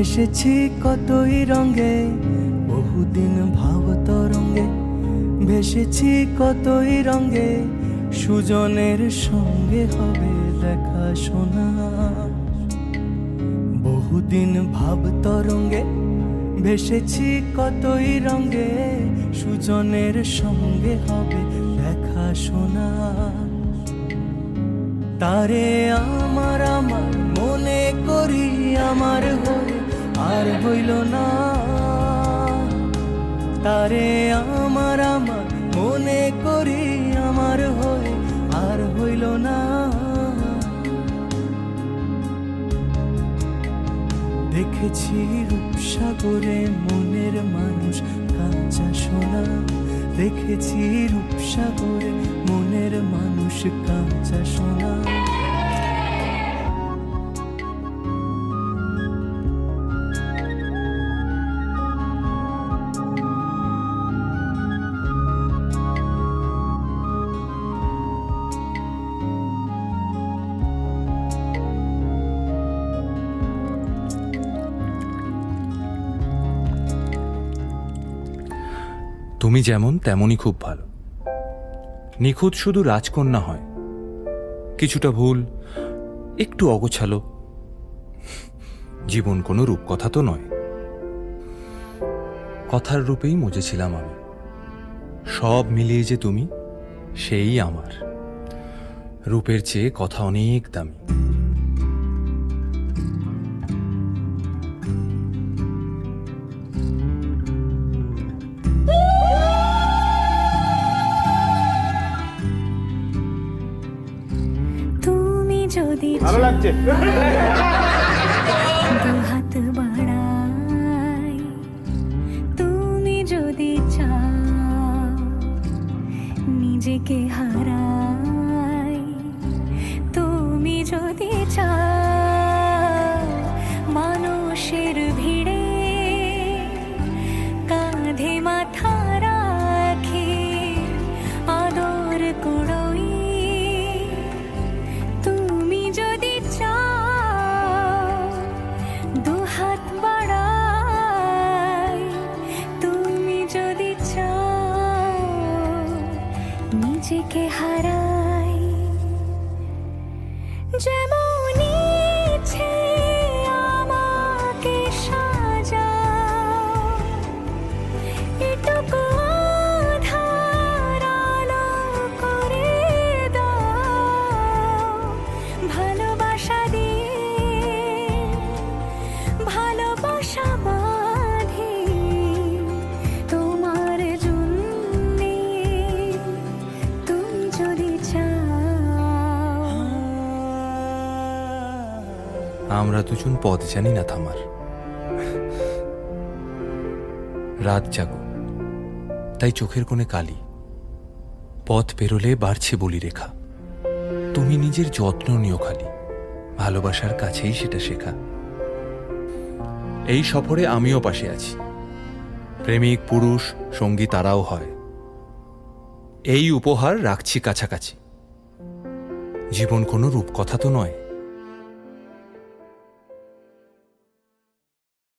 ভেসেছি কতই রঙে, বহুদিন ভাব তরঙ্গে। ভেসেছি কতই রঙে, সুজনের সঙ্গে হবে দেখা শোনা। বহুদিন ভাব তরঙ্গে ভেসেছি কতই রঙে, সুজনের সঙ্গে হবে দেখা শোনা। তারে আমার আমার মনে করি আমার হয়ে আর হইল না। তারে আমার আমার মনে করি আমার হয়ে আর হইল না। দেখেছি রূপসাগরে মনের মানুষ কাঁচা সোনা। দেখেছি রূপসাগরে মনের মানুষ কাঁচা সোনা। তুমি যেমন তেমনই খুব ভালো। নিখুঁত শুধু রাজকন্যা হয়, কিছুটা ভুল, একটু অগোছালো। জীবন কোনো রূপকথা তো নয়। কথার রূপেই মজেছিলাম আমি। সব মিলিয়ে যে তুমি, সেই আমার। রূপের চেয়ে কথা অনেক দামি। ভালো লাগছে। হাত বাড়াই, তুমি যদি চাও নিজেকে হারাই। তুমি যদি চাও মানুষের ভিড়ে কাঁধে মাথা রাখি আদর কুড়োই। হাত বাড়াই, তুমি যদি চাও নিজেকে হারাই। যেমন ইচ্ছে আমাকে সাজাও, এটুকু আধার আলো করে দাও। ভালোবাসা দিয়ে ভালোবাসা বাঁধি তোমার জন্যে, তুমি যদি চাও। আমরা দুজন পথ জানি না থামার। রাত জাগো, তাই চোখের কোণে কালি। পথ পেরোলে বাড়ছে বলি রেখা। তুমি নিজের যত্ন নিও খালি, ভালোবাসার কাছেই সেটা শেখা। এই সফরে আমিও পাশে আছি। প্রেমিক পুরুষ সঙ্গী তারাও হয়। এই উপহার রাখছি কাছাকাছি। জীবন কোনো রূপকথা তো নয়।